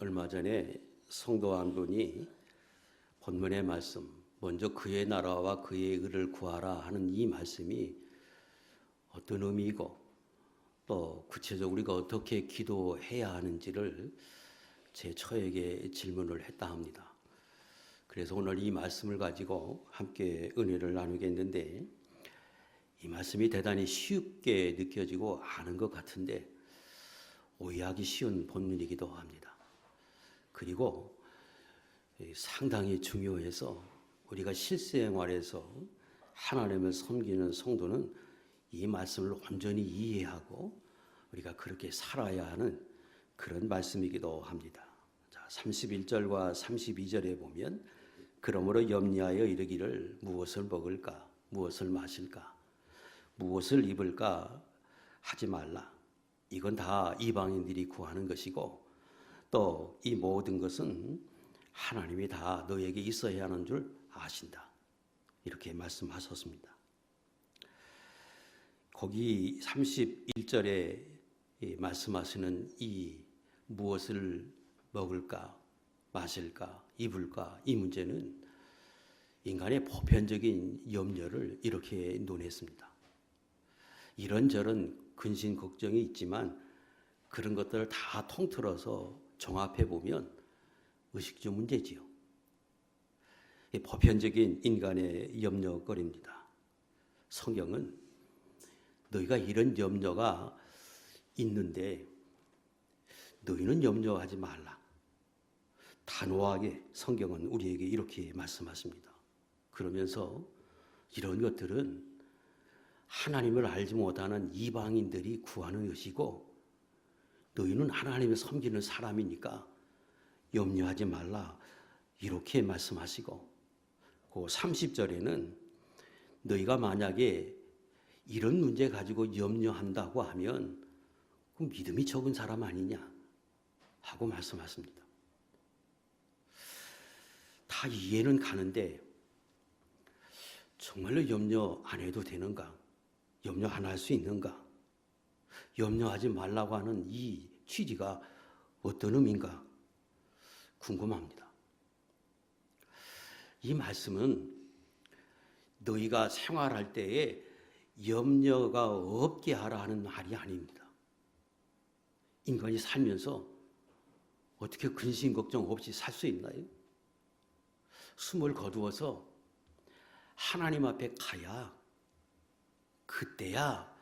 얼마 전에 성도 한 분이 본문의 말씀, 먼저 그의 나라와 그의 의를 구하라 하는 이 말씀이 어떤 의미이고 또 구체적으로 우리가 어떻게 기도해야 하는지를 제 처에게 질문을 했다 합니다. 그래서 오늘 이 말씀을 가지고 함께 은혜를 나누겠는데, 이 말씀이 대단히 쉽게 느껴지고 아는 것 같은데 오해하기 쉬운 본문이기도 합니다. 그리고 상당히 중요해서 우리가 실생활에서 하나님을 섬기는 성도는 이 말씀을 온전히 이해하고 우리가 그렇게 살아야 하는 그런 말씀이기도 합니다. 자, 31절과 32절에 보면 그러므로 염려하여 이르기를 무엇을 먹을까, 무엇을 마실까, 무엇을 입을까 하지 말라. 이건 다 이방인들이 구하는 것이고 또 이 모든 것은 하나님이 다 너에게 있어야 하는 줄 아신다. 이렇게 말씀하셨습니다. 거기 31절에 말씀하시는 이 무엇을 먹을까, 마실까, 입을까 이 문제는 인간의 보편적인 염려를 이렇게 논했습니다. 이런저런 근심 걱정이 있지만 그런 것들을 다 통틀어서 종합해 보면 의식주 문제지요. 보편적인 인간의 염려거리입니다. 성경은 너희가 이런 염려가 있는데 너희는 염려하지 말라. 단호하게 성경은 우리에게 이렇게 말씀하십니다. 그러면서 이런 것들은 하나님을 알지 못하는 이방인들이 구하는 것이고 너희는 하나님을 섬기는 사람이니까 염려하지 말라 이렇게 말씀하시고, 그 30절에는 너희가 만약에 이런 문제 가지고 염려한다고 하면 그 믿음이 적은 사람 아니냐 하고 말씀하십니다. 다 이해는 가는데 정말로 염려 안 해도 되는가? 염려 안 할 수 있는가? 염려하지 말라고 하는 이 취지가 어떤 의미인가 궁금합니다. 이 말씀은 너희가 생활할 때에 염려가 없게 하라 하는 말이 아닙니다. 인간이 살면서 어떻게 근심 걱정 없이 살 수 있나요? 숨을 거두어서 하나님 앞에 가야, 그때야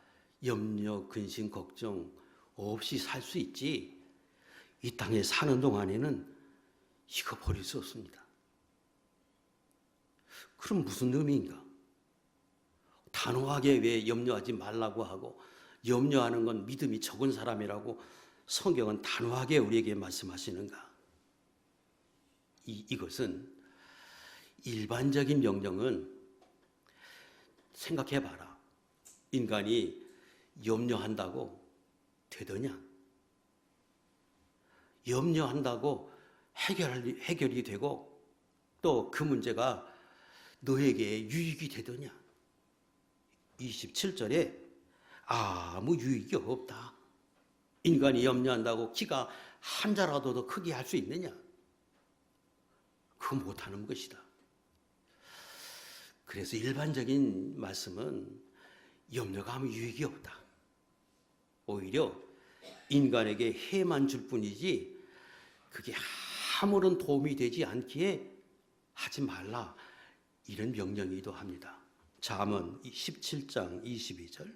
염려, 근심, 걱정 없이 살 수 있지, 이 땅에 사는 동안에는 이거 버릴 수 없습니다. 그럼 무슨 의미인가? 단호하게 왜 염려하지 말라고 하고 염려하는 건 믿음이 적은 사람이라고 성경은 단호하게 우리에게 말씀하시는가? 이것은 일반적인 명령은 생각해봐라. 인간이 염려한다고 되더냐? 염려한다고 해결이 되고 또 그 문제가 너에게 유익이 되더냐? 27절에 아무 유익이 없다. 인간이 염려한다고 키가 한 자라도 더 크게 할 수 있느냐? 그거 못하는 것이다. 그래서 일반적인 말씀은 염려가 아무 유익이 없다. 오히려 인간에게 해만 줄 뿐이지 그게 아무런 도움이 되지 않기에 하지 말라, 이런 명령이기도 합니다. 잠언 17장 22절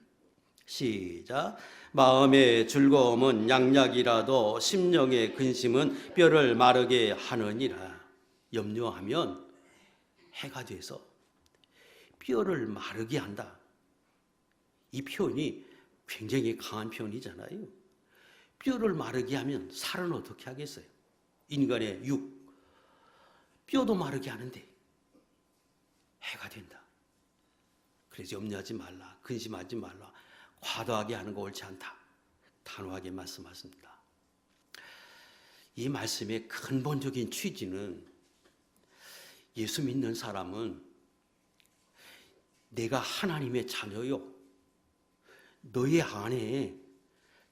시작. 마음의 즐거움은 양약이라도 심령의 근심은 뼈를 마르게 하느니라. 염려하면 해가 돼서 뼈를 마르게 한다. 이 표현이 굉장히 강한 표현이잖아요. 뼈를 마르게 하면 살은 어떻게 하겠어요? 인간의 육, 뼈도 마르게 하는데 해가 된다. 그래서 염려하지 말라, 근심하지 말라, 과도하게 하는 거 옳지 않다. 단호하게 말씀하십니다. 이 말씀의 근본적인 취지는 예수 믿는 사람은 내가 하나님의 자녀요, 너의 안에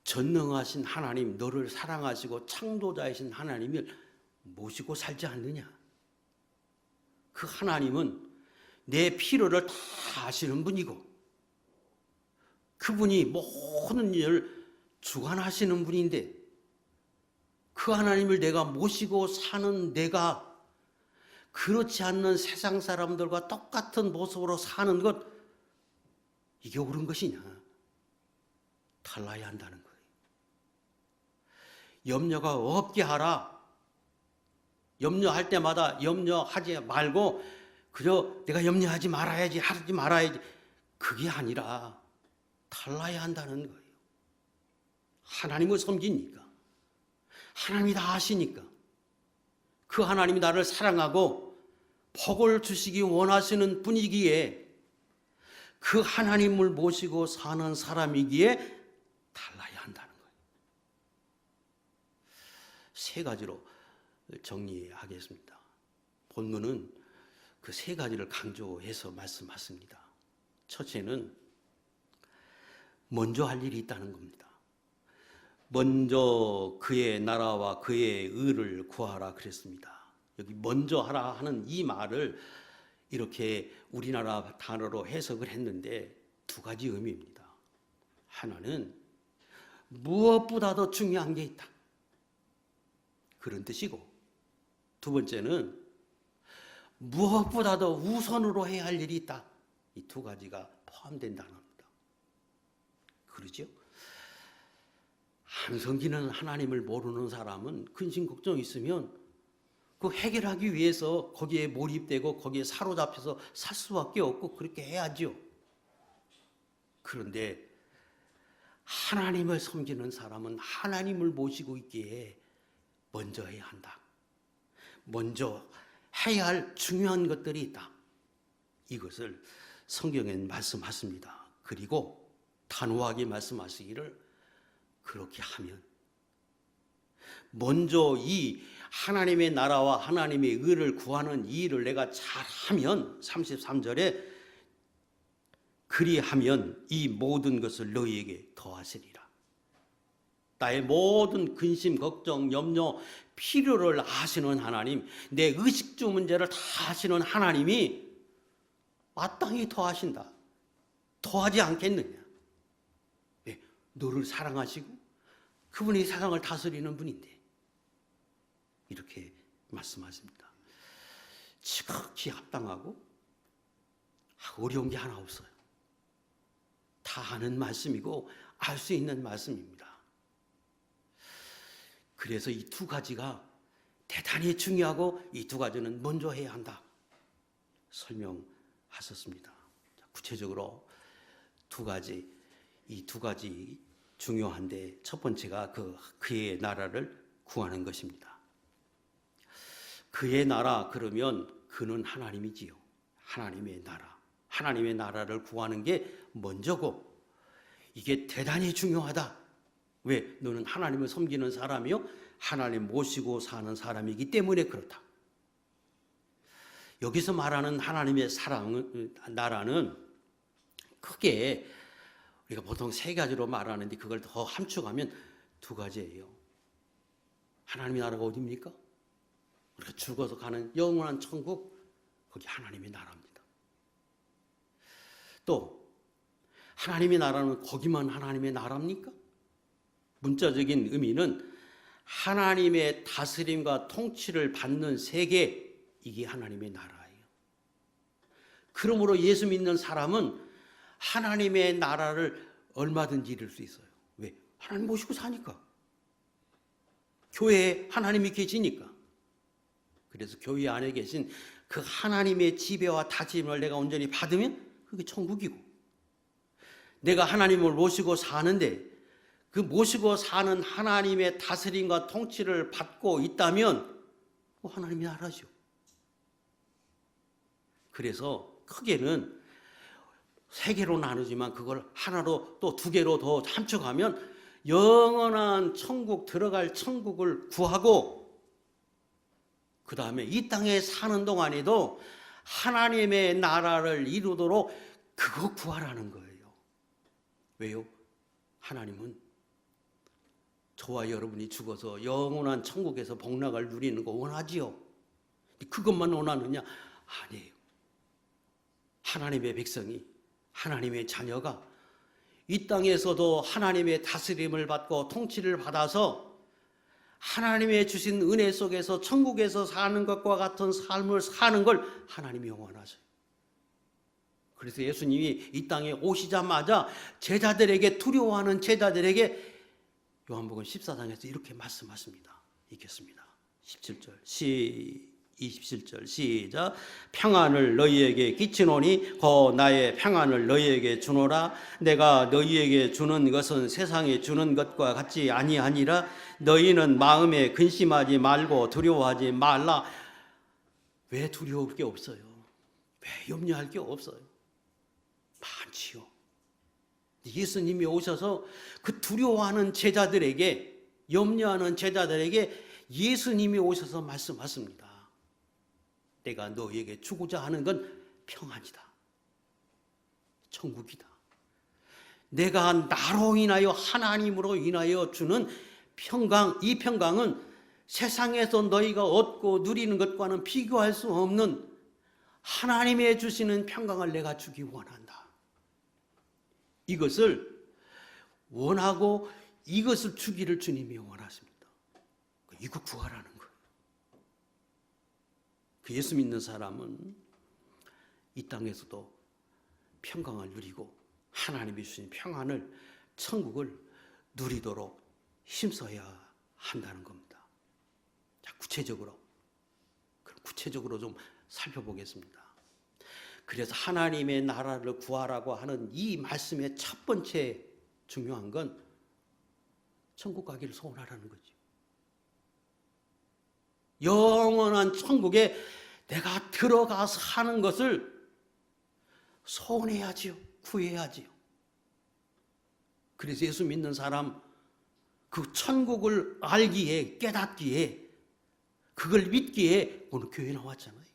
전능하신 하나님, 너를 사랑하시고 창조자이신 하나님을 모시고 살지 않느냐? 그 하나님은 내 필요를 다 아시는 분이고 그분이 모든 일을 주관하시는 분인데 그 하나님을 내가 모시고 사는 내가 그렇지 않는 세상 사람들과 똑같은 모습으로 사는 것, 이게 옳은 것이냐? 달라야 한다는 거예요. 염려가 없게 하라. 염려할 때마다 염려하지 말고 그저 내가 염려하지 말아야지, 하지 말아야지, 그게 아니라 달라야 한다는 거예요. 하나님을 섬기니까, 하나님이 다 아시니까, 그 하나님이 나를 사랑하고 복을 주시기 원하시는 분이기에 그 하나님을 모시고 사는 사람이기에 달라야 한다는 거예요. 세 가지로 정리하겠습니다. 본문은 그 세 가지를 강조해서 말씀하십니다. 첫째는 먼저 할 일이 있다는 겁니다. 먼저 그의 나라와 그의 의를 구하라 그랬습니다. 여기 먼저 하라 하는 이 말을 이렇게 우리나라 단어로 해석을 했는데 두 가지 의미입니다. 하나는 무엇보다도 중요한 게 있다, 그런 뜻이고, 두 번째는 무엇보다도 우선으로 해야 할 일이 있다. 이 두 가지가 포함된다는 겁니다. 그러죠? 안 섬기는 하나님을 모르는 사람은 근심 걱정 있으면 그 해결하기 위해서 거기에 몰입되고 거기에 사로잡혀서 살 수밖에 없고 그렇게 해야죠. 그런데 하나님을 섬기는 사람은 하나님을 모시고 있기에 먼저 해야 한다. 먼저 해야 할 중요한 것들이 있다. 이것을 성경엔 말씀하십니다. 그리고 단호하게 말씀하시기를 그렇게 하면, 먼저 이 하나님의 나라와 하나님의 의를 구하는 이 일을 내가 잘하면, 33절에 그리하면 이 모든 것을 너희에게 더하시리라. 나의 모든 근심, 걱정, 염려, 필요를 아시는 하나님, 내 의식주 문제를 다 아시는 하나님이 마땅히 더하신다. 더하지 않겠느냐? 네, 너를 사랑하시고 그분이 세상을 다스리는 분인데 이렇게 말씀하십니다. 지극히 합당하고 어려운 게 하나 없어요. 다 아는 말씀이고 알 수 있는 말씀입니다. 그래서 이 두 가지가 대단히 중요하고 이 두 가지는 먼저 해야 한다 설명하셨습니다. 구체적으로 이 두 가지 중요한데, 첫 번째가 그의 나라를 구하는 것입니다. 그의 나라 그러면 그는 하나님이지요. 하나님의 나라, 하나님의 나라를 구하는 게 먼저고, 이게 대단히 중요하다. 왜? 너는 하나님을 섬기는 사람이요, 하나님 모시고 사는 사람이기 때문에 그렇다. 여기서 말하는 하나님의 나라는 크게 우리가 보통 세 가지로 말하는데 그걸 더 함축하면 두 가지예요. 하나님의 나라가 어디입니까? 우리가 죽어서 가는 영원한 천국, 거기 하나님의 나라입니다. 또 하나님의 나라는 거기만 하나님의 나라입니까? 문자적인 의미는 하나님의 다스림과 통치를 받는 세계, 이게 하나님의 나라예요. 그러므로 예수 믿는 사람은 하나님의 나라를 얼마든지 이룰 수 있어요. 왜? 하나님 모시고 사니까. 교회에 하나님이 계시니까. 그래서 교회 안에 계신 그 하나님의 지배와 다짐을 내가 온전히 받으면 그게 천국이고, 내가 하나님을 모시고 사는데 그 모시고 사는 하나님의 다스림과 통치를 받고 있다면 하나님이 나라죠. 그래서 크게는 세 개로 나누지만 그걸 하나로 또 두 개로 더 함축하면 영원한 천국, 들어갈 천국을 구하고, 그 다음에 이 땅에 사는 동안에도 하나님의 나라를 이루도록 그거 구하라는 거예요. 왜요? 하나님은 저와 여러분이 죽어서 영원한 천국에서 복락을 누리는 거 원하지요? 그것만 원하느냐? 아니에요. 하나님의 백성이, 하나님의 자녀가 이 땅에서도 하나님의 다스림을 받고 통치를 받아서 하나님의 주신 은혜 속에서 천국에서 사는 것과 같은 삶을 사는 걸 하나님이 원하세요. 그래서 예수님이 이 땅에 오시자마자 제자들에게, 두려워하는 제자들에게 요한복음 14장에서 이렇게 말씀하십니다. 읽겠습니다. 17절 27절 시작. 평안을 너희에게 끼치노니 곧 나의 평안을 너희에게 주노라. 내가 너희에게 주는 것은 세상에 주는 것과 같지 아니하니라. 너희는 마음에 근심하지 말고 두려워하지 말라. 왜 두려울 게 없어요? 왜 염려할 게 없어요? 많지요. 예수님이 오셔서 그 두려워하는 제자들에게, 염려하는 제자들에게 예수님이 오셔서 말씀하십니다. 내가 너희에게 주고자 하는 건 평안이다. 천국이다. 내가 나로 인하여, 하나님으로 인하여 주는 평강, 이 평강은 세상에서 너희가 얻고 누리는 것과는 비교할 수 없는 하나님의 주시는 평강을 내가 주기 원한다. 이것을 원하고 이것을 주기를 주님이 원하십니다. 이거 구하라는 거예요. 그 예수 믿는 사람은 이 땅에서도 평강을 누리고 하나님이 주신 평안을, 천국을 누리도록 힘써야 한다는 겁니다. 자, 구체적으로 좀 살펴보겠습니다. 그래서 하나님의 나라를 구하라고 하는 이 말씀의 첫 번째 중요한 건 천국 가기를 소원하라는 거죠. 영원한 천국에 내가 들어가 사는 것을 소원해야지요. 구해야지요. 그래서 예수 믿는 사람 그 천국을 알기에, 깨닫기에, 그걸 믿기에 오늘 교회에 나왔잖아요.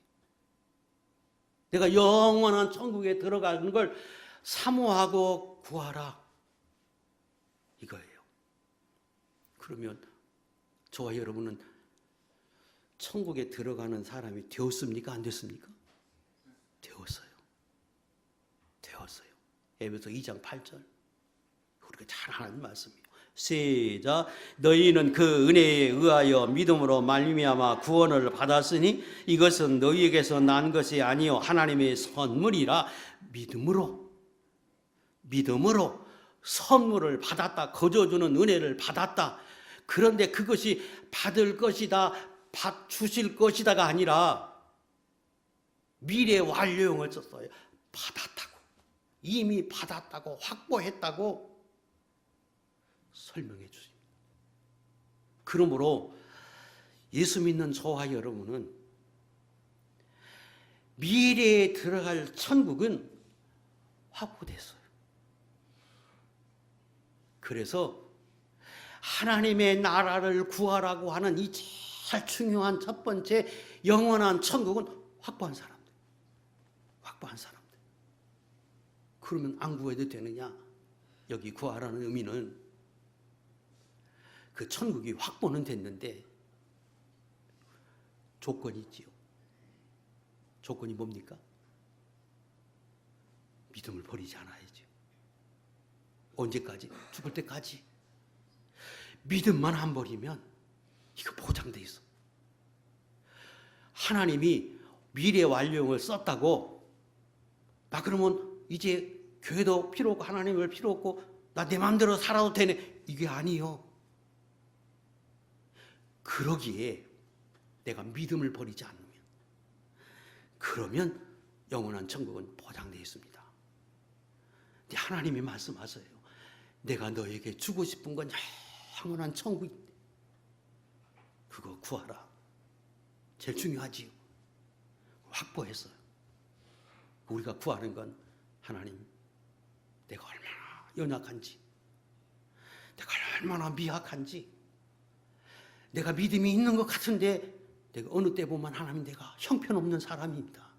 내가 영원한 천국에 들어가는 걸 사모하고 구하라. 이거예요. 그러면 저와 여러분은 천국에 들어가는 사람이 되었습니까? 안 됐습니까? 되었어요. 에베소 2장 8절. 우리가 잘 아는 말씀이에요. 시작. 너희는 그 은혜에 의하여 믿음으로 말미암아 구원을 받았으니 이것은 너희에게서 난 것이 아니요 하나님의 선물이라. 믿음으로 선물을 받았다. 거저주는 은혜를 받았다. 그런데 그것이 받을 것이다, 주실 것이다가 아니라 미래 완료형을 썼어요. 받았다고, 이미 받았다고, 확보했다고 설명해 주십니다. 그러므로 예수 믿는 저와 여러분은 미래에 들어갈 천국은 확보됐어요. 그래서 하나님의 나라를 구하라고 하는 이 제일 중요한 첫 번째 영원한 천국은 확보한 사람들. 그러면 안 구해도 되느냐? 여기 구하라는 의미는 그 천국이 확보는 됐는데 조건이 있지요. 조건이 뭡니까? 믿음을 버리지 않아야죠. 언제까지? 죽을 때까지. 믿음만 안 버리면 이거 보장돼 있어. 하나님이 미래 완료형을 썼다고 나 그러면 이제 교회도 필요 없고 하나님을 필요 없고 나 내 마음대로 살아도 되네. 이게 아니요. 그러기에 내가 믿음을 버리지 않으면 그러면 영원한 천국은 보장되어 있습니다. 근데 하나님이 말씀하세요. 내가 너에게 주고 싶은 건 영원한 천국이 그거 구하라. 제일 중요하지요. 확보했어요. 우리가 구하는 건 하나님, 내가 얼마나 연약한지, 내가 얼마나 미약한지, 내가 믿음이 있는 것 같은데 내가 어느 때 보면 하나님 내가 형편없는 사람입니다.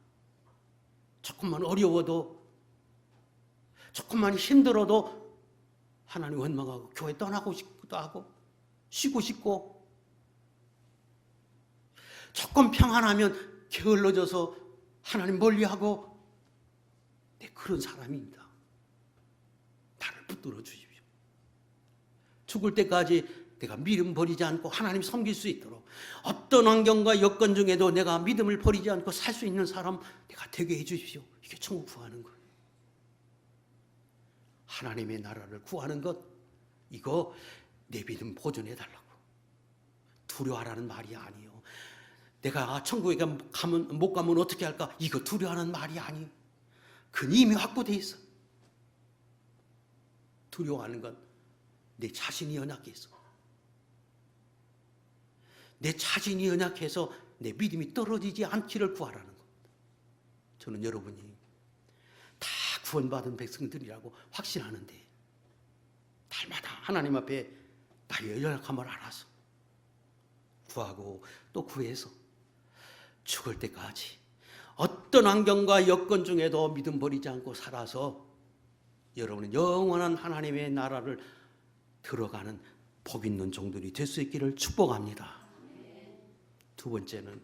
조금만 어려워도, 조금만 힘들어도 하나님 원망하고 교회 떠나고 싶기도 하고 쉬고 싶고, 조금 평안하면 게을러져서 하나님 멀리하고, 네, 그런 사람입니다. 나를 붙들어 주십시오. 죽을 때까지 내가 믿음 버리지 않고 하나님 섬길 수 있도록, 어떤 환경과 여건 중에도 내가 믿음을 버리지 않고 살 수 있는 사람 내가 되게 해 주십시오. 이게 천국 구하는 거예요. 하나님의 나라를 구하는 것, 이거 내 믿음 보존해 달라고. 두려워하라는 말이 아니에요. 내가 천국에 못 가면 어떻게 할까? 이거 두려워하는 말이 아니에요. 그건 이미 확보돼 있어. 두려워하는 건 내 자신이 연약해서, 내 자신이 연약해서 내 믿음이 떨어지지 않기를 구하라는 겁니다. 저는 여러분이 다 구원받은 백성들이라고 확신하는데, 날마다 하나님 앞에 나의 연약함을 알아서 구하고 또 구해서 죽을 때까지 어떤 환경과 여건 중에도 믿음 버리지 않고 살아서 여러분은 영원한 하나님의 나라를 들어가는 복 있는 종들이 될 수 있기를 축복합니다. 두 번째는,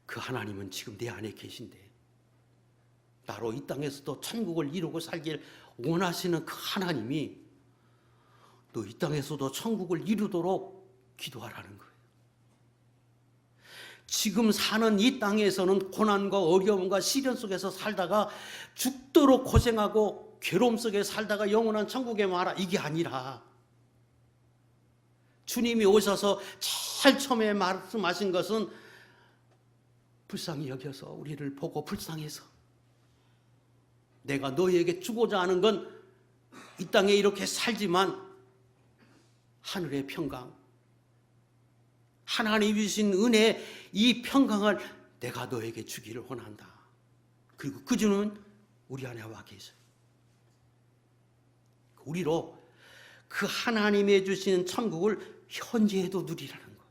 그 하나님은 지금 내 안에 계신데 나로 이 땅에서도 천국을 이루고 살길 원하시는 그 하나님이 너 이 땅에서도 천국을 이루도록 기도하라는 거예요. 지금 사는 이 땅에서는 고난과 어려움과 시련 속에서 살다가 죽도록 고생하고 괴로움 속에 살다가 영원한 천국에 와라, 이게 아니라 주님이 오셔서 제일 처음에 말씀하신 것은 불쌍히 여겨서 우리를 보고 불쌍해서 내가 너희에게 주고자 하는 건 이 땅에 이렇게 살지만 하늘의 평강, 하나님이 주신 은혜, 이 평강을 내가 너에게 주기를 원한다. 그리고 그 주는 우리 안에 와 계셔요. 우리로 그 하나님이 주신 천국을 현재에도 누리라는 거예요.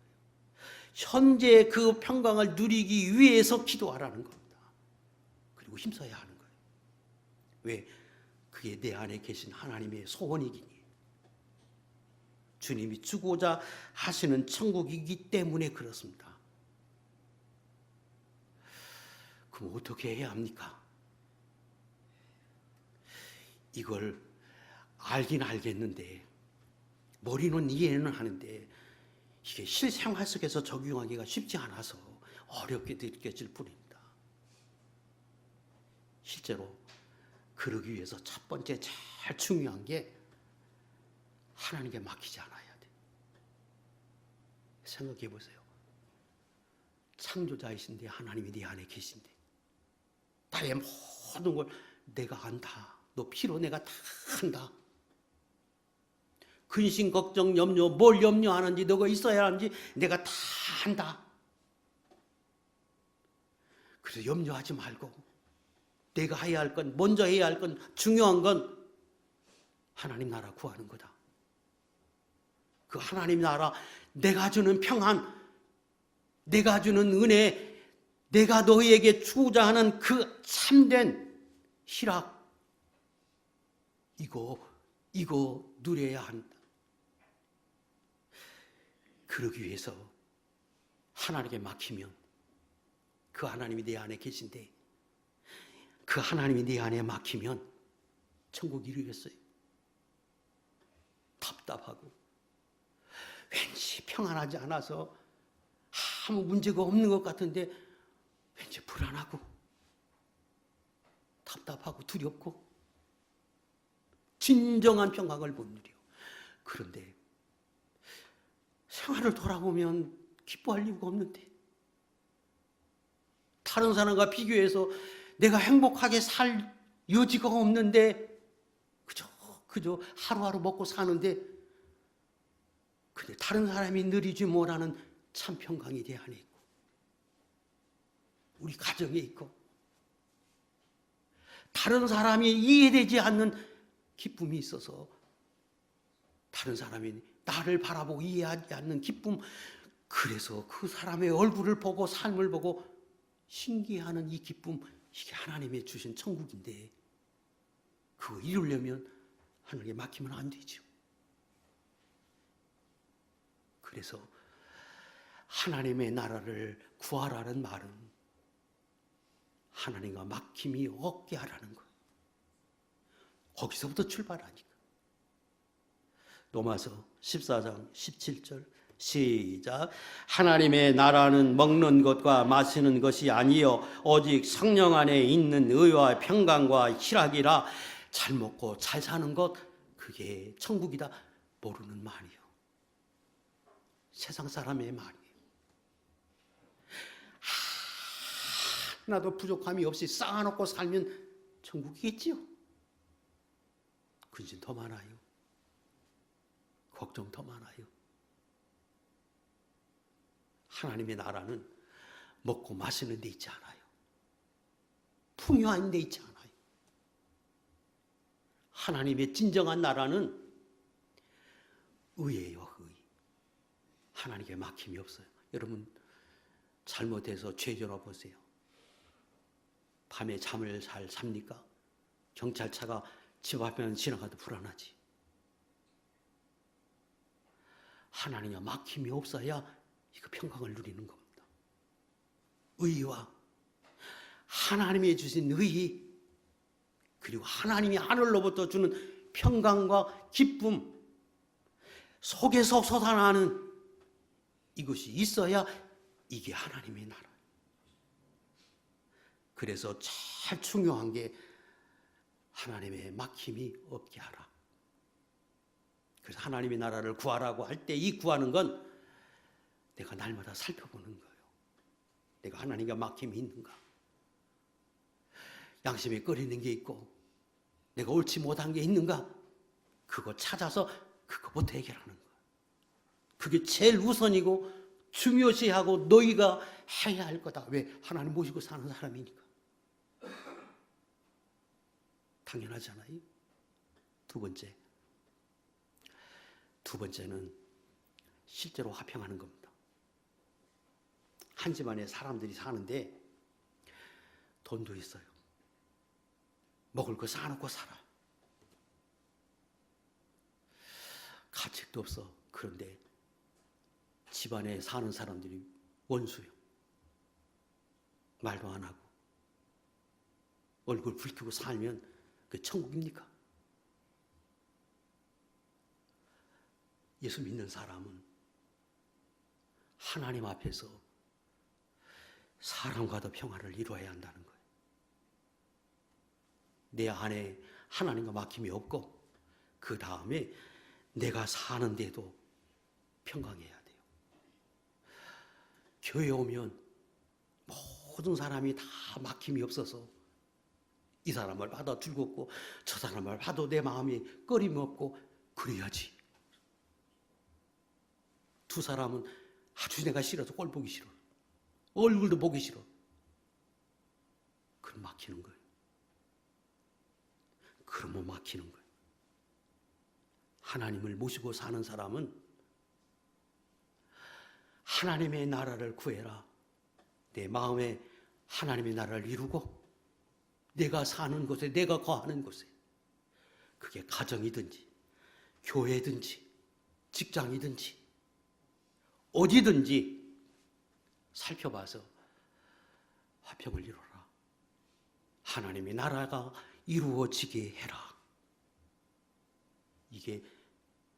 현재 그 평강을 누리기 위해서 기도하라는 겁니다. 그리고 힘써야 하는 거예요. 왜? 그게 내 안에 계신 하나님의 소원이기니, 주님이 주고자 하시는 천국이기 때문에 그렇습니다. 그럼 어떻게 해야 합니까? 이걸 알긴 알겠는데, 머리는 이해는 하는데 이게 실생활 속에서 적용하기가 쉽지 않아서 어렵게 느껴질 뿐입니다. 실제로 그러기 위해서 첫 번째 제일 중요한 게 하나님께 맡기지 않아야 돼. 생각해 보세요. 창조자이신데 하나님이 네 안에 계신데 나의 모든 걸 내가 안다. 너 피로 내가 다 한다. 근심, 걱정, 염려, 뭘 염려하는지, 너가 있어야 하는지 내가 다 한다. 그래서 염려하지 말고 내가 해야 할 건, 먼저 해야 할 건, 중요한 건 하나님 나라 구하는 거다. 그 하나님 나라, 내가 주는 평안, 내가 주는 은혜, 내가 너희에게 주고자 하는 그 참된 희락, 이거 누려야 한다. 그러기 위해서 하나님께 맡기면, 그 하나님이 내 안에 계신데 그 하나님이 내 안에 막히면 천국 이루겠어요? 답답하고 왠지 평안하지 않아서 아무 문제가 없는 것 같은데 왠지 불안하고 답답하고 두렵고 진정한 평강을 못 누려. 그런데 생활을 돌아보면 기뻐할 이유가 없는데, 다른 사람과 비교해서 내가 행복하게 살 여지가 없는데 그저 하루하루 먹고 사는데, 근데 다른 사람이 누리지 못하는 참 평강이 내 안에 있고 우리 가정에 있고 다른 사람이 이해되지 않는 기쁨이 있어서, 다른 사람이 나를 바라보고 이해하지 않는 기쁨, 그래서 그 사람의 얼굴을 보고 삶을 보고 신기해하는 이 기쁨, 이게 하나님이 주신 천국인데 그거 이루려면 하나님께 맡기면 안 되죠. 그래서 하나님의 나라를 구하라는 말은 하나님과 막힘이 없게 하라는 거예요. 거기서부터 출발하니까. 로마서 14장 17절 시작. 하나님의 나라는 먹는 것과 마시는 것이 아니요 오직 성령 안에 있는 의와 평강과 희락이라. 잘 먹고 잘 사는 것, 그게 천국이다 모르는 말이요. 세상 사람의 말이에요. 하나도 부족함이 없이 쌓아놓고 살면 천국이겠지요. 근심 더 많아요. 걱정 더 많아요. 하나님의 나라는 먹고 마시는 데 있지 않아요. 풍요한 데 있지 않아요. 하나님의 진정한 나라는 의예요, 의. 하나님께 막힘이 없어요. 여러분, 잘못해서 죄져러 보세요. 밤에 잠을 잘 잡니까? 경찰차가 집 앞에만 지나가도 불안하지. 하나님과 막힘이 없어야 이거 평강을 누리는 겁니다. 의와 하나님이 주신 의, 그리고 하나님이 하늘로부터 주는 평강과 기쁨, 속에서 솟아나는 이것이 있어야 이게 하나님의 나라. 그래서 제일 중요한 게 하나님의 막힘이 없게 하라. 그래서 하나님의 나라를 구하라고 할 때 이 구하는 건 내가 날마다 살펴보는 거예요. 내가 하나님과 막힘이 있는가? 양심에 꺼리는 게 있고 내가 옳지 못한 게 있는가? 그거 찾아서 그거부터 해결하는 거예요. 그게 제일 우선이고 중요시하고 너희가 해야 할 거다. 왜? 하나님 모시고 사는 사람이니까. 당연하잖아요. 두 번째는 실제로 화평하는 겁니다. 한 집안에 사람들이 사는데 돈도 있어요. 먹을 거 사놓고 살아. 가책도 없어. 그런데 집안에 사는 사람들이 원수요. 말도 안 하고 얼굴 붉히고 살면 그 천국입니까? 예수 믿는 사람은 하나님 앞에서 사람과도 평화를 이루어야 한다는 거예요. 내 안에 하나님과 막힘이 없고 그 다음에 내가 사는데도 평강해야 돼요. 교회 오면 모든 사람이 다 막힘이 없어서 이 사람을 봐도 즐겁고 저 사람을 봐도 내 마음이 꺼림 없고 그래야지. 두 사람은 아주 내가 싫어서 꼴 보기 싫어. 얼굴도 보기 싫어. 그럼 막히는 거예요. 그러면 막히는 거예요. 하나님을 모시고 사는 사람은 하나님의 나라를 구해라. 내 마음에 하나님의 나라를 이루고 내가 사는 곳에, 내가 거하는 곳에, 그게 가정이든지 교회든지 직장이든지 어디든지 살펴봐서 화평을 이루라. 하나님의 나라가 이루어지게 해라. 이게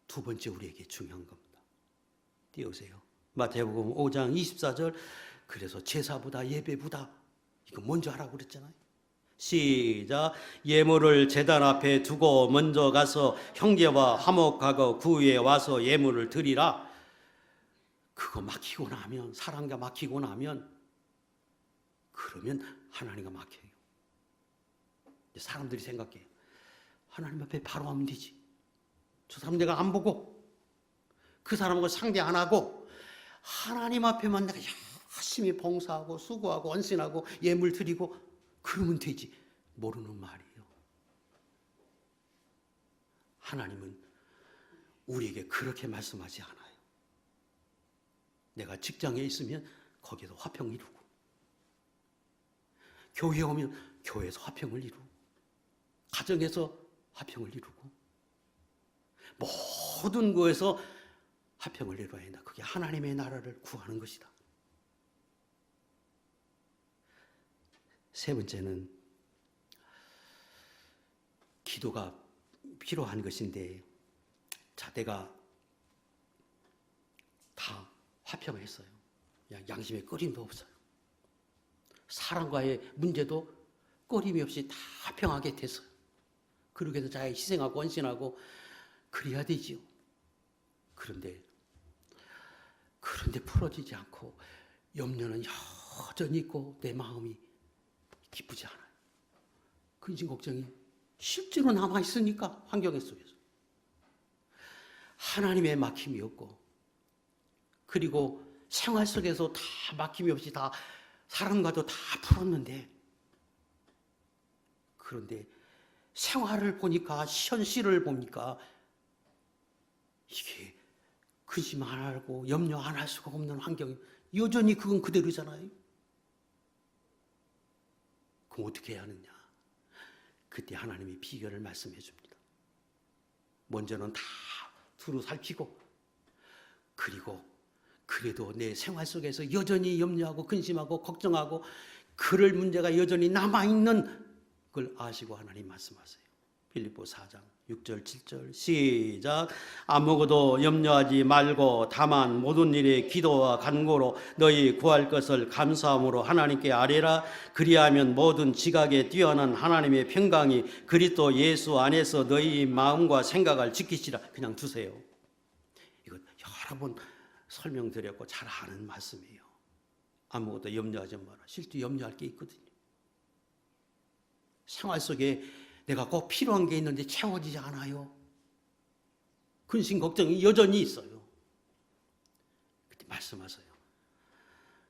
두 번째 우리에게 중요한 겁니다. 띄우세요. 마태복음 5장 24절. 그래서 제사보다 예배보다 이거 먼저 하라고 그랬잖아요. 시작. 예물을 제단 앞에 두고 먼저 가서 형제와 화목하고 그 후에 와서 예물을 드리라. 그거 막히고 나면, 사람과 막히고 나면 그러면 하나님과 막혀요. 사람들이 생각해요. 하나님 앞에 바로 하면 되지. 저 사람 내가 안 보고 그 사람과 상대 안 하고 하나님 앞에만 내가 열심히 봉사하고 수고하고 헌신하고 예물 드리고 그러면 되지. 모르는 말이에요. 하나님은 우리에게 그렇게 말씀하지 않아요. 내가 직장에 있으면 거기에서 화평 이루고 교회에 오면 교회에서 화평을 이루고 가정에서 화평을 이루고 모든 거에서 화평을 이루어야 한다. 그게 하나님의 나라를 구하는 것이다. 세 번째는 기도가 필요한 것인데, 자, 내가 다 화평을 했어요. 양심에 꺼림도 없어요. 사람과의 문제도 꺼림이 없이 다 화평하게 됐어요. 그러게 해서 자기 희생하고 헌신하고 그래야 되지요. 그런데 풀어지지 않고 염려는 여전히 있고 내 마음이 기쁘지 않아요. 근심 걱정이 실제로 남아있으니까, 환경 속에서 하나님의 막힘이 없고, 그리고 생활 속에서 다 막힘이 없이 다 사람과도 다 풀었는데, 그런데 생활을 보니까, 현실을 보니까 이게 근심 안 하고 염려 안 할 수가 없는 환경이 여전히 그건 그대로잖아요. 그럼 어떻게 해야 하느냐? 그때 하나님이 비결을 말씀해 줍니다. 먼저는 다 두루 살피고, 그리고 그래도 내 생활 속에서 여전히 염려하고 근심하고 걱정하고 그럴 문제가 여전히 남아있는 걸 아시고 하나님 말씀하세요. 빌립보 4장 6절 7절 시작. 아무것도 염려하지 말고 다만 모든 일에 기도와 간구로 너희 구할 것을 감사함으로 하나님께 아뢰라. 그리하면 모든 지각에 뛰어난 하나님의 평강이 그리스도 예수 안에서 너희 마음과 생각을 지키시라. 그냥 두세요. 이거 여러 번 설명드렸고 잘 아는 말씀이에요. 아무것도 염려하지 마라. 실제 염려할 게 있거든요. 생활 속에 내가 꼭 필요한 게 있는데 채워지지 않아요. 근심 걱정이 여전히 있어요. 그때 말씀하세요.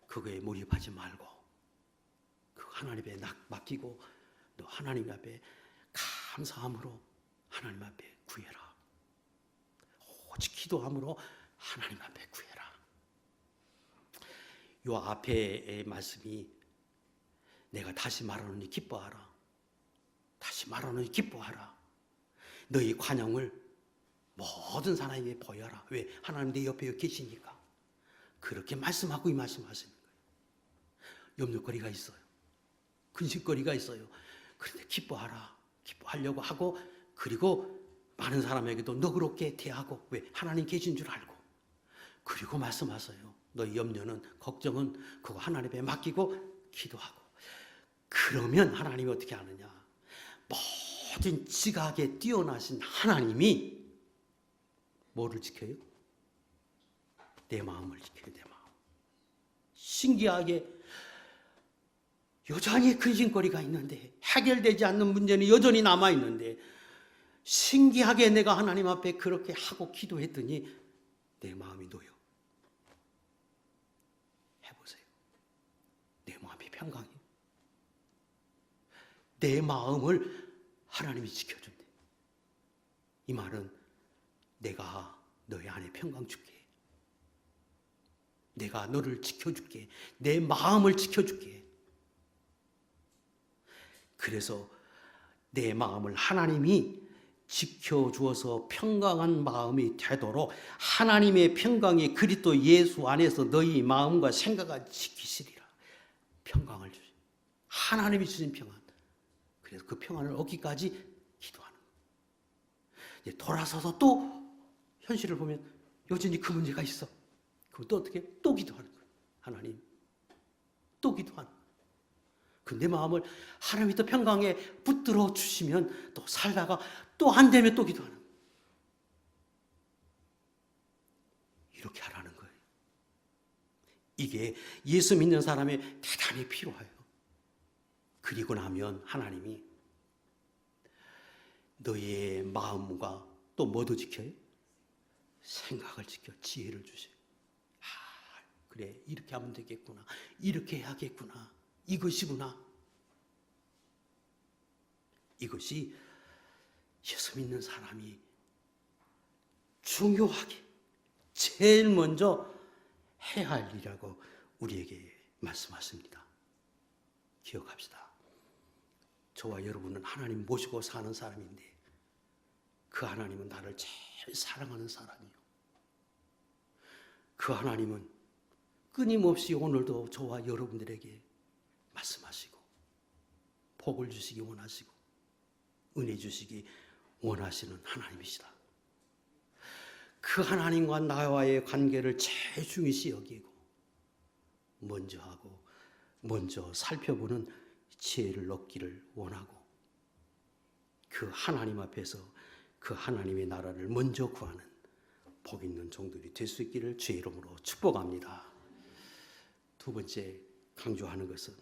그거에 몰입하지 말고 그 하나님에 맡기고 너 하나님 앞에 감사함으로 하나님 앞에 구해라. 오직 기도함으로 하나님 앞에 구해라. 요 앞에 말씀이 내가 다시 말하노니 기뻐하라. 다시 말하노니 기뻐하라. 너희 관용을 모든 사람에게 보여라. 왜? 하나님 내 옆에 계시니까. 그렇게 말씀하고 이 말씀하시는 거예요. 염려거리가 있어요. 근심거리가 있어요. 그런데 기뻐하라. 기뻐하려고 하고, 그리고 많은 사람에게도 너그럽게 대하고, 왜? 하나님 계신 줄 알고. 그리고 말씀하세요. 너희 염려는, 걱정은 그거 하나님에 맡기고 기도하고. 그러면 하나님이 어떻게 하느냐? 모든 지각에 뛰어나신 하나님이 뭐를 지켜요? 내 마음을 지켜요. 내 마음. 신기하게 여전히 근심거리가 있는데, 해결되지 않는 문제는 여전히 남아있는데, 신기하게 내가 하나님 앞에 그렇게 하고 기도했더니 내 마음이 놓여. 해보세요. 내 마음이 평강해요. 내 마음을 하나님이 지켜준대. 이 말은 내가 너희 안에 평강 줄게. 내가 너를 지켜줄게. 내 마음을 지켜줄게. 그래서 내 마음을 하나님이 지켜주어서 평강한 마음이 되도록 하나님의 평강이 그리스도 예수 안에서 너희 마음과 생각을 지키시리라. 평강을 주시. 하나님이 주신 평안. 그래서 그 평안을 얻기까지 기도하는 거예요. 이제 돌아서서 또 현실을 보면 여전히 그 문제가 있어. 그럼 또 어떻게? 또 기도하는 거예요. 하나님, 또 기도하는 거예요. 그 내 마음을 하나님이 또 평강에 붙들어 주시면 또 살다가 또 안 되면 또 기도하는 거예요. 이렇게 하라는 거예요. 이게 예수 믿는 사람의 대단히 필요해요. 그리고 나면 하나님이 너의 마음과 또 뭐도 지켜요? 생각을 지켜 지혜를 주세요. 그래, 이렇게 하면 되겠구나. 이렇게 해야겠구나. 이것이구나. 이것이 예수 믿는 사람이 중요하게 제일 먼저 해야 할 일이라고 우리에게 말씀하십니다. 기억합시다. 저와 여러분은 하나님 모시고 사는 사람인데 그 하나님은 나를 제일 사랑하는 사람이요. 그 하나님은 끊임없이 오늘도 저와 여러분들에게 말씀하시고 복을 주시기 원하시고 은혜 주시기 원하시는 하나님이시다. 그 하나님과 나와의 관계를 제일 중요시 여기고 먼저 하고 먼저 살펴보는 지혜를 얻기를 원하고 그 하나님 앞에서 그 하나님의 나라를 먼저 구하는 복 있는 종들이 될 수 있기를 주의 이름으로 축복합니다. 두 번째 강조하는 것은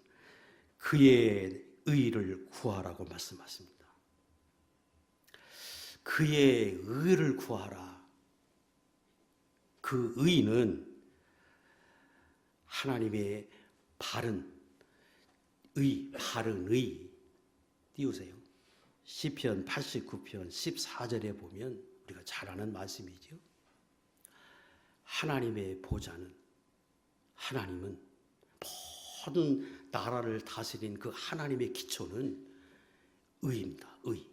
그의 의를 구하라고 말씀하십니다. 그의 의를 구하라. 그 의는 하나님의 바른 의 띄우세요. 시편 89편 14절에 보면 우리가 잘 아는 말씀이죠. 하나님의 보좌는 하나님은 모든 나라를 다스린 그 하나님의 기초는 의입니다. 의.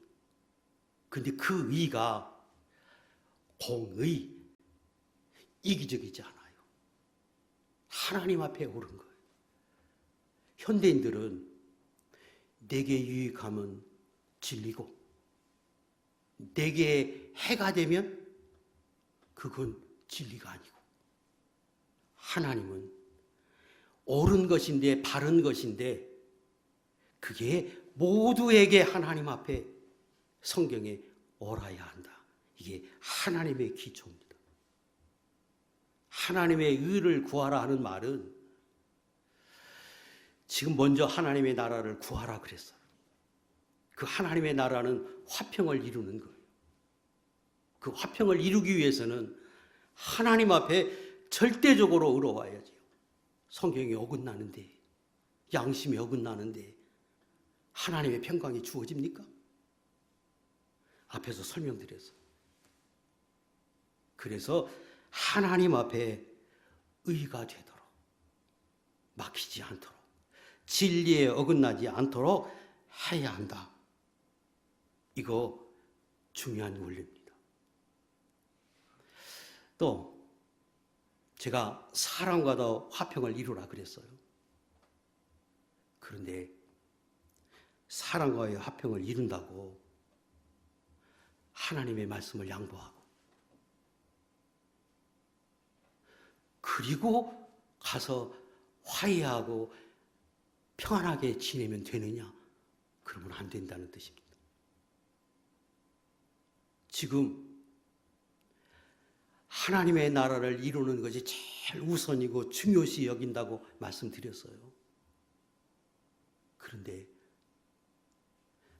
근데 그 의가 공의, 이기적이지 않아요. 하나님 앞에 옳은 거예요. 현대인들은 내게 유익하면 진리고 내게 해가 되면 그건 진리가 아니고 하나님은 옳은 것인데 바른 것인데 그게 모두에게 하나님 앞에 성경에 옳아야 한다. 이게 하나님의 기초입니다. 하나님의 의를 구하라 하는 말은 지금 먼저 하나님의 나라를 구하라 그랬어요. 그 하나님의 나라는 화평을 이루는 거예요. 그 화평을 이루기 위해서는 하나님 앞에 절대적으로 의로워야지요. 성경이 어긋나는데, 양심이 어긋나는데 하나님의 평강이 주어집니까? 앞에서 설명드렸어요. 그래서 하나님 앞에 의가 되도록, 막히지 않도록, 진리에 어긋나지 않도록 해야 한다. 이거 중요한 원리입니다. 또 제가 사람과도 화평을 이루라 그랬어요. 그런데 사람과의 화평을 이룬다고 하나님의 말씀을 양보하고 그리고 가서 화해하고 평안하게 지내면 되느냐? 그러면 안 된다는 뜻입니다. 지금 하나님의 나라를 이루는 것이 제일 우선이고 중요시 여긴다고 말씀드렸어요. 그런데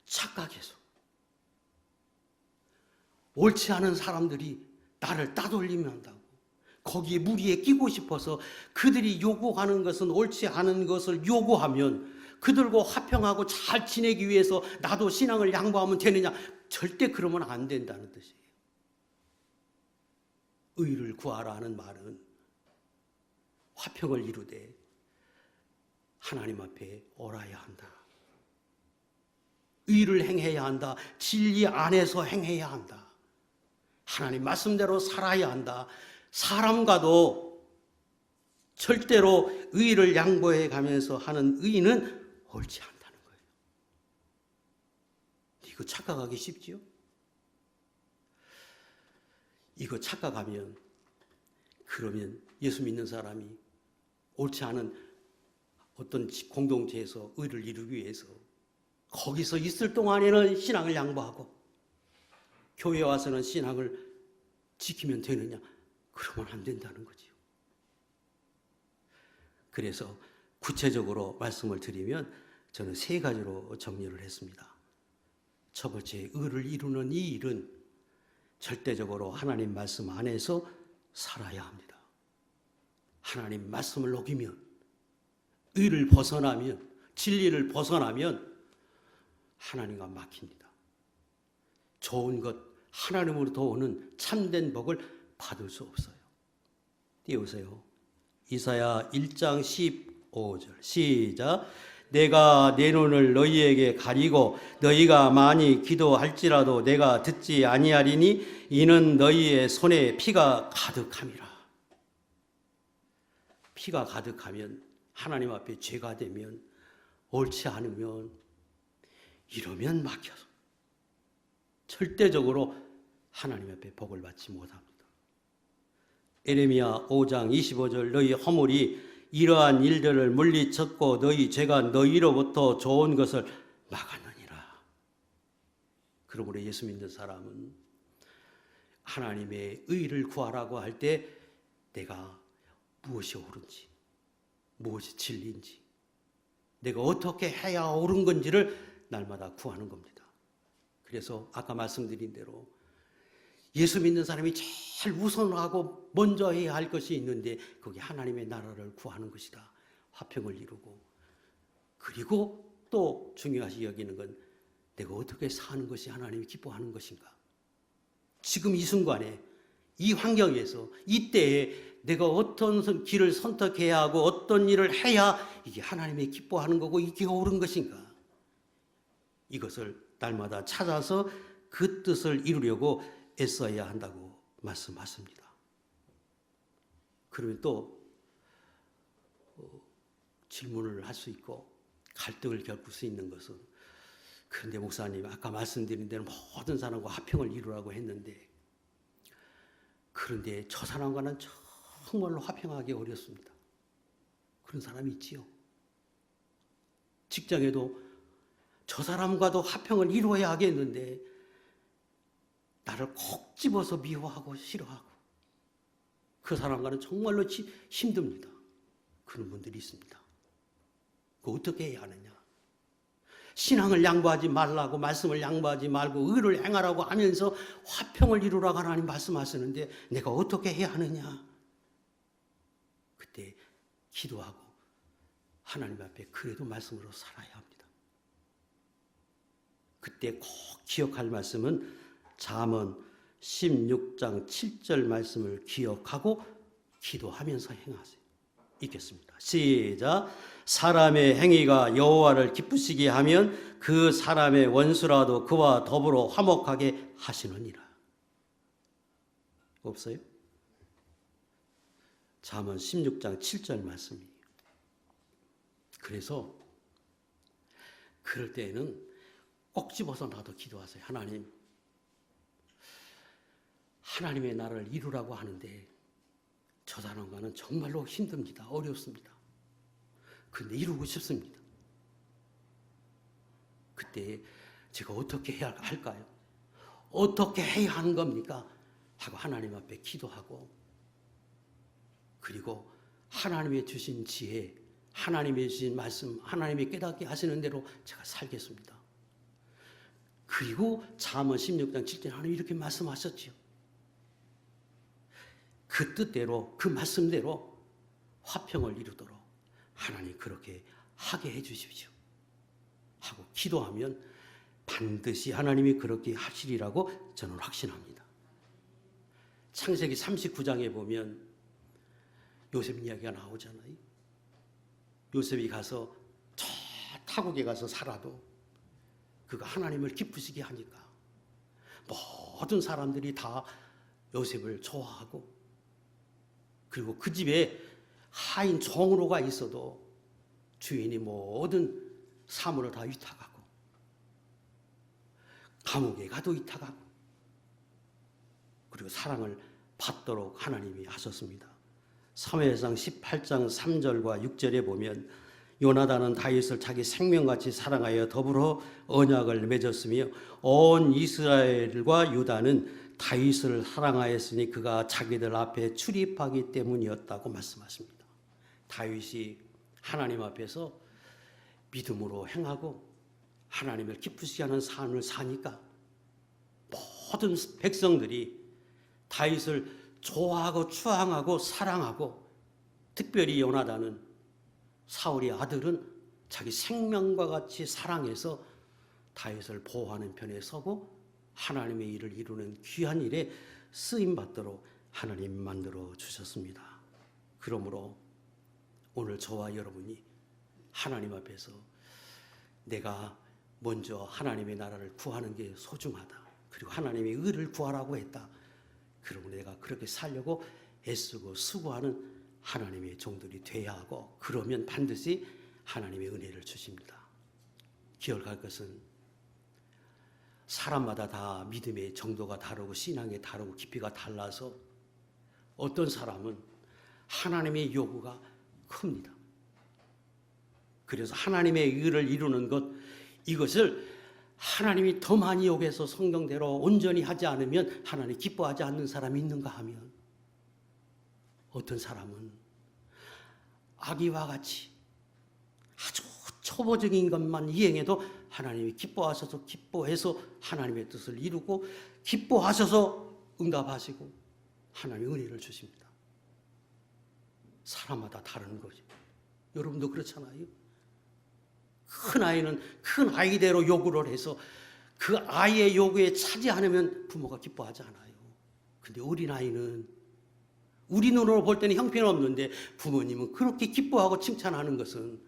착각해서 옳지 않은 사람들이 나를 따돌리면 한다고 거기에 무리에 끼고 싶어서 그들이 요구하는 것은 옳지 않은 것을 요구하면 그들과 화평하고 잘 지내기 위해서 나도 신앙을 양보하면 되느냐? 절대 그러면 안 된다는 뜻이에요. 의를 구하라 하는 말은 화평을 이루되 하나님 앞에 옳아야 한다. 의를 행해야 한다. 진리 안에서 행해야 한다. 하나님 말씀대로 살아야 한다. 사람과도 절대로 의를 양보해 가면서 하는 의는 옳지 않다는 거예요. 이거 착각하기 쉽지요? 이거 착각하면 그러면 예수 믿는 사람이 옳지 않은 어떤 공동체에서 의를 이루기 위해서 거기서 있을 동안에는 신앙을 양보하고 교회에 와서는 신앙을 지키면 되느냐? 그러면 안 된다는 거지요. 그래서 구체적으로 말씀을 드리면 저는 세 가지로 정리를 했습니다. 첫 번째, 의를 이루는 이 일은 절대적으로 하나님 말씀 안에서 살아야 합니다. 하나님 말씀을 어기면, 의를 벗어나면, 진리를 벗어나면 하나님과 막힙니다. 좋은 것, 하나님으로부터 오는 참된 복을 받을 수 없어요. 띄우세요. 이사야 1장 15절 시작. 내가 내 눈을 너희에게 가리고 너희가 많이 기도할지라도 내가 듣지 아니하리니 이는 너희의 손에 피가 가득함이라. 피가 가득하면 하나님 앞에 죄가 되면 옳지 않으면 이러면 막혀서 절대적으로 하나님 앞에 복을 받지 못합니다. 에레미야 5장 25절 너희 허물이 이러한 일들을 물리쳤고 너희 죄가 너희로부터 좋은 것을 막았느니라. 그러므로 예수 믿는 사람은 하나님의 의를 구하라고 할 때 내가 무엇이 옳은지 무엇이 진리인지 내가 어떻게 해야 옳은 건지를 날마다 구하는 겁니다. 그래서 아까 말씀드린 대로 예수 믿는 사람이 제일 우선하고 먼저 해야 할 것이 있는데 그게 하나님의 나라를 구하는 것이다. 화평을 이루고 그리고 또 중요하시 여기는 건 내가 어떻게 사는 것이 하나님이 기뻐하는 것인가. 지금 이 순간에 이 환경에서 이때에 내가 어떤 길을 선택해야 하고 어떤 일을 해야 이게 하나님이 기뻐하는 거고 이게 옳은 것인가. 이것을 날마다 찾아서 그 뜻을 이루려고 애써야 한다고 말씀하십니다. 그러면 또 질문을 할 수 있고 갈등을 겪을 수 있는 것은 그런데 목사님 아까 말씀드린 대로 모든 사람과 화평을 이루라고 했는데 그런데 저 사람과는 정말로 화평하기 어렵습니다. 그런 사람이 있지요. 직장에도 저 사람과도 화평을 이루어야 하겠는데 나를 콕 집어서 미워하고 싫어하고 그 사람과는 정말로 힘듭니다. 그런 분들이 있습니다. 그 어떻게 해야 하느냐. 신앙을 양보하지 말라고 말씀을 양보하지 말고 의를 행하라고 하면서 화평을 이루라고 하나님 말씀하시는데 내가 어떻게 해야 하느냐. 그때 기도하고 하나님 앞에 그래도 말씀으로 살아야 합니다. 그때 꼭 기억할 말씀은 잠언 16장 7절 말씀을 기억하고 기도하면서 행하세요. 읽겠습니다. 시작. 사람의 행위가 여호와를 기쁘시게 하면 그 사람의 원수라도 그와 더불어 화목하게 하시느니라. 없어요? 잠언 16장 7절 말씀이에요. 그래서 그럴 때에는 꼭 집어서 나도 기도하세요. 하나님의 나라를 이루라고 하는데 저 사람과는 정말로 힘듭니다. 어렵습니다. 그런데 이루고 싶습니다. 그때 제가 어떻게 해야 할까요? 어떻게 해야 하는 겁니까? 하고 하나님 앞에 기도하고 그리고 하나님의 주신 지혜, 하나님의 주신 말씀, 하나님의 깨닫게 하시는 대로 제가 살겠습니다. 그리고 잠언 16장 7절 하나님 이렇게 말씀하셨지요. 그 뜻대로 그 말씀대로 화평을 이루도록 하나님 그렇게 하게 해 주십시오 하고 기도하면 반드시 하나님이 그렇게 하시리라고 저는 확신합니다. 창세기 39장에 보면 요셉 이야기가 나오잖아요. 요셉이 가서 저 타국에 가서 살아도 그가 하나님을 기쁘시게 하니까 모든 사람들이 다 요셉을 좋아하고 그리고 그 집에 하인 종으로가 있어도 주인이 모든 사물을 다 위탁하고 감옥에 가도 위탁하고 그리고 사랑을 받도록 하나님이 하셨습니다. 사무엘상 18장 3절과 6절에 보면 요나단은 다윗을 자기 생명같이 사랑하여 더불어 언약을 맺었으며 온 이스라엘과 유다는 다윗을 사랑하였으니 그가 자기들 앞에 출입하기 때문이었다고 말씀하십니다. 다윗이 하나님 앞에서 믿음으로 행하고 하나님을 기쁘시게 하는 삶을 사니까 모든 백성들이 다윗을 좋아하고 추앙하고 사랑하고 특별히 요나단은 사울의 아들은 자기 생명과 같이 사랑해서 다윗을 보호하는 편에 서고 하나님의 일을 이루는 귀한 일에 쓰임받도록 하나님 만들어 주셨습니다. 그러므로 오늘 저와 여러분이 하나님 앞에서 내가 먼저 하나님의 나라를 구하는 게 소중하다. 그리고 하나님의 의를 구하라고 했다. 그러므로 내가 그렇게 살려고 애쓰고 수고하는 하나님의 종들이 돼야 하고, 그러면 반드시 하나님의 은혜를 주십니다. 기억할 것은 사람마다 다 믿음의 정도가 다르고 신앙이 다르고 깊이가 달라서 어떤 사람은 하나님의 요구가 큽니다. 그래서 하나님의 의를 이루는 것, 이것을 하나님이 더 많이 요구해서 성경대로 온전히 하지 않으면 하나님 기뻐하지 않는 사람이 있는가 하면, 어떤 사람은 아기와 같이 아주 초보적인 것만 이행해도 하나님이 기뻐해서 하나님의 뜻을 이루고 기뻐하셔서 응답하시고 하나님의 은혜를 주십니다. 사람마다 다른 거죠. 여러분도 그렇잖아요. 큰 아이는 큰 아이대로 요구를 해서 그 아이의 요구에 차지 않으면 부모가 기뻐하지 않아요. 근데 어린아이는 우리 눈으로 볼 때는 형편없는데 부모님은 그렇게 기뻐하고 칭찬하는 것은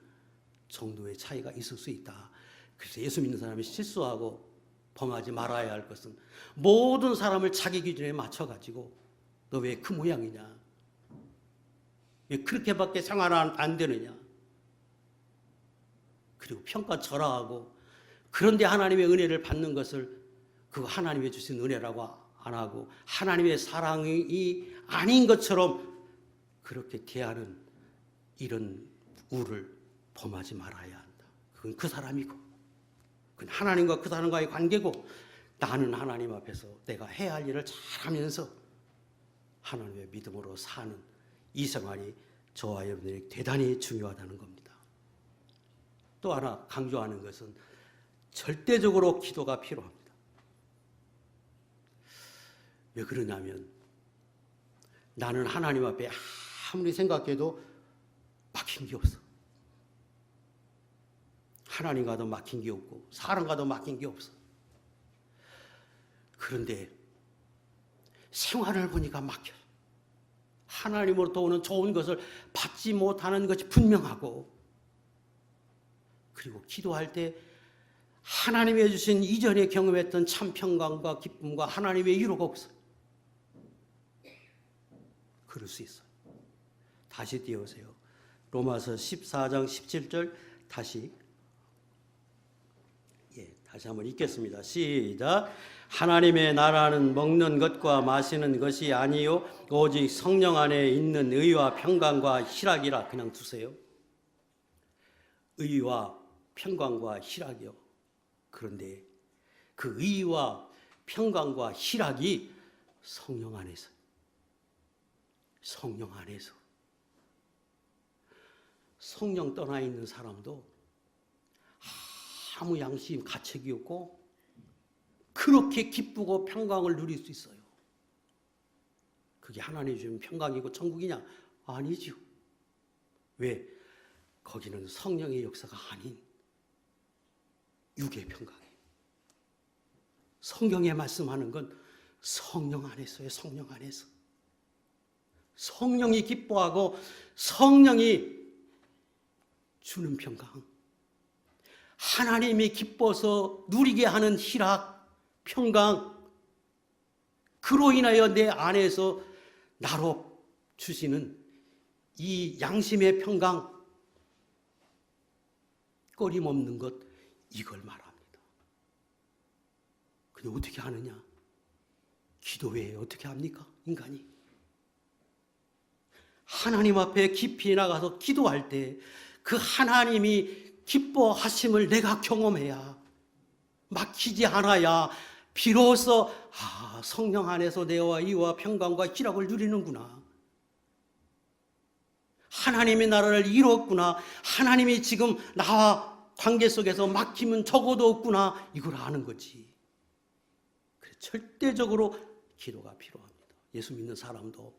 정도의 차이가 있을 수 있다. 그래서 예수 믿는 사람이 실수하고 범하지 말아야 할 것은 모든 사람을 자기 기준에 맞춰가지고 너 왜 그 모양이냐? 왜 그렇게밖에 생활 안 되느냐? 그리고 평가절하하고, 그런데 하나님의 은혜를 받는 것을 그거 하나님이 주신 은혜라고 안 하고 하나님의 사랑이 아닌 것처럼 그렇게 대하는 이런 우를 범하지 말아야 한다. 그건 그 사람이고, 그건 하나님과 그 사람과의 관계고, 나는 하나님 앞에서 내가 해야 할 일을 잘하면서 하나님의 믿음으로 사는 이 생활이 저와 여러분에게 대단히 중요하다는 겁니다. 또 하나 강조하는 것은 절대적으로 기도가 필요합니다. 왜 그러냐면 나는 하나님 앞에 아무리 생각해도 막힌 게 없어. 하나님과도 막힌 게 없고 사람과도 막힌 게 없어. 그런데 생활을 보니까 막혀. 하나님으로부터 오는 좋은 것을 받지 못하는 것이 분명하고, 그리고 기도할 때 하나님이 해주신 이전에 경험했던 참 평강과 기쁨과 하나님의 위로가 없어요. 그럴 수 있어요. 다시 띄우세요. 로마서 14장 17절 다시 한번 읽겠습니다. 시작. 하나님의 나라는 먹는 것과 마시는 것이 아니요 오직 성령 안에 있는 의와 평강과 희락이라. 그냥 두세요. 의와 평강과 희락이요. 그런데 그 의와 평강과 희락이 성령 안에서, 성령 안에서. 성령 떠나 있는 사람도 아무 양심 가책이 없고 그렇게 기쁘고 평강을 누릴 수 있어요. 그게 하나님이 주는 평강이고 천국이냐? 아니죠. 왜? 거기는 성령의 역사가 아닌 육의 평강이에요. 성경에 말씀하는 건 성령 안에서예요. 성령 안에서. 성령이 기뻐하고 성령이 주는 평강, 하나님이 기뻐서 누리게 하는 희락, 평강, 그로 인하여 내 안에서 나로 주시는 이 양심의 평강, 꺼림없는 것, 이걸 말합니다. 근데 어떻게 하느냐? 기도 외에 어떻게 합니까? 인간이. 하나님 앞에 깊이 나가서 기도할 때 그 하나님이 기뻐하심을 내가 경험해야, 막히지 않아야 비로소 성령 안에서 내와 이와 평강과 희락을 누리는구나. 하나님의 나라를 이뤘구나. 하나님이 지금 나와 관계 속에서 막히면 적어도 없구나. 이걸 아는 거지. 그래서 절대적으로 기도가 필요합니다. 예수 믿는 사람도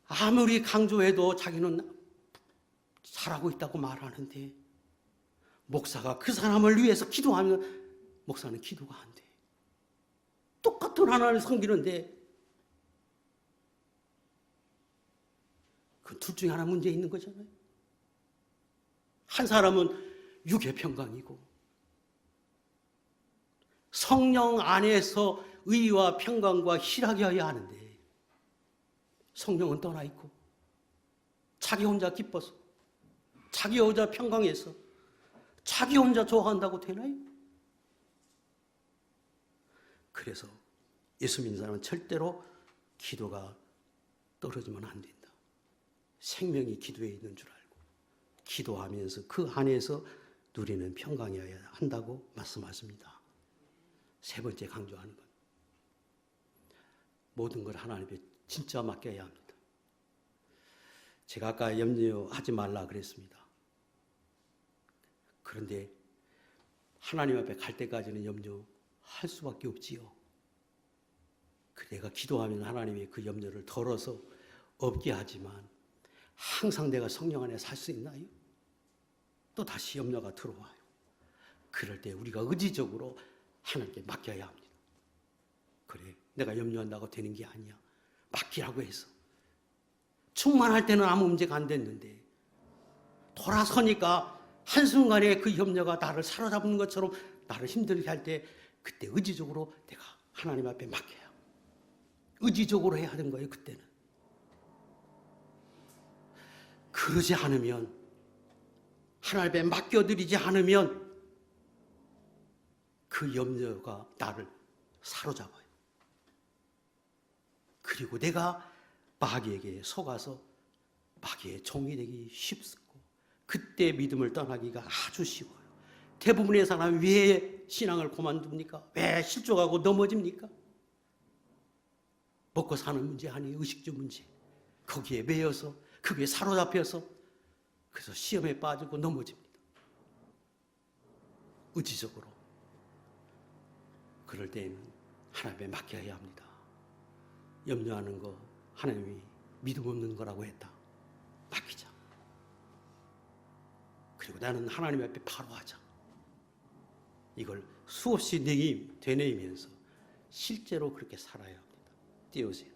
아무리 강조해도 자기는 잘하고 있다고 말하는데 목사가 그 사람을 위해서 기도하면 목사는 기도가 안 돼. 똑같은 하나님을 섬기는데 그 둘 중에 하나 문제 있는 거잖아요. 한 사람은 육의 평강이고 성령 안에서 의와 평강과 희락이어야 하는데 성령은 떠나 있고 자기 혼자 기뻐서 자기 혼자 평강해서 자기 혼자 좋아한다고 되나요? 그래서 예수 믿는 사람은 절대로 기도가 떨어지면 안 된다. 생명이 기도에 있는 줄 알고 기도하면서 그 안에서 누리는 평강이어야 한다고 말씀하십니다. 세 번째 강조하는 것, 모든 걸 하나님께 진짜 맡겨야 합니다. 제가 아까 염려하지 말라 그랬습니다. 그런데 하나님 앞에 갈 때까지는 염려할 수밖에 없지요. 내가 기도하면 하나님이 그 염려를 덜어서 없게 하지만 항상 내가 성령 안에 살 수 있나요? 또 다시 염려가 들어와요. 그럴 때 우리가 의지적으로 하나님께 맡겨야 합니다. 그래, 내가 염려한다고 되는 게 아니야. 맡기라고 해서. 충만할 때는 아무 문제가 안 됐는데 돌아서니까 한순간에 그 염려가 나를 사로잡는 것처럼 나를 힘들게 할 때 그때 의지적으로 내가 하나님 앞에 맡겨요. 의지적으로 해야 하는 거예요, 그때는. 그러지 않으면, 하나님 앞에 맡겨드리지 않으면 그 염려가 나를 사로잡아요. 그리고 내가 마귀에게 속아서 마귀의 종이 되기 쉽고 그때 믿음을 떠나기가 아주 쉬워요. 대부분의 사람이 왜 신앙을 그만둡니까? 왜 실족하고 넘어집니까? 먹고 사는 문제 아니에요. 의식주 문제. 거기에 매여서 그게 사로잡혀서 그래서 시험에 빠지고 넘어집니다. 의지적으로. 그럴 때에는 하나님에 맡겨야 합니다. 염려하는 거 하나님이 믿음 없는 거라고 했다. 맡기자. 그리고 나는 하나님 앞에 바로 하자. 이걸 수없이 되뇌이면서 실제로 그렇게 살아야 합니다. 띄우세요.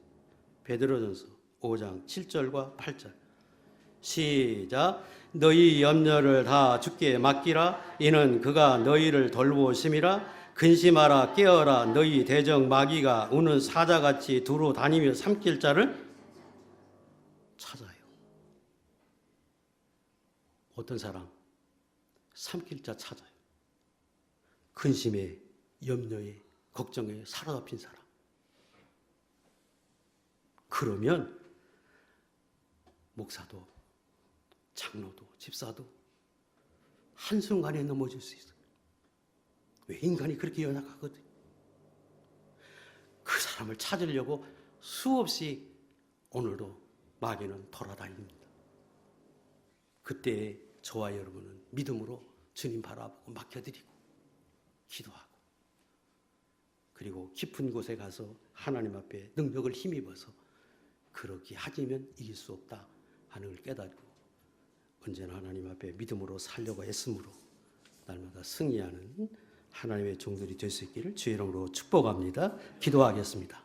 베드로전서 5장 7절과 8절. 시작. 너희 염려를 다 주께 맡기라. 이는 그가 너희를 돌보심이라. 근심하라 깨어라. 너희 대적 마귀가 우는 사자같이 두루 다니며 삼킬 자를 찾아요. 어떤 사람? 삼킬 자 찾아요. 근심에, 염려에, 걱정에 사로잡힌 사람. 그러면 목사도 장로도 집사도 한순간에 넘어질 수 있어요. 왜? 인간이 그렇게 연약하거든. 그 사람을 찾으려고 수없이 오늘도 마귀는 돌아다닙니다. 그때 저와 여러분은 믿음으로 주님 바라보고 맡겨드리고 기도하고 그리고 깊은 곳에 가서 하나님 앞에 능력을 힘입어서 그렇게 하지면 이길 수 없다 하는 걸 깨닫고 언제나 하나님 앞에 믿음으로 살려고 애씀으로 날마다 승리하는 하나님의 종들이 될 수 있기를 주의 이름으로 축복합니다. 기도하겠습니다.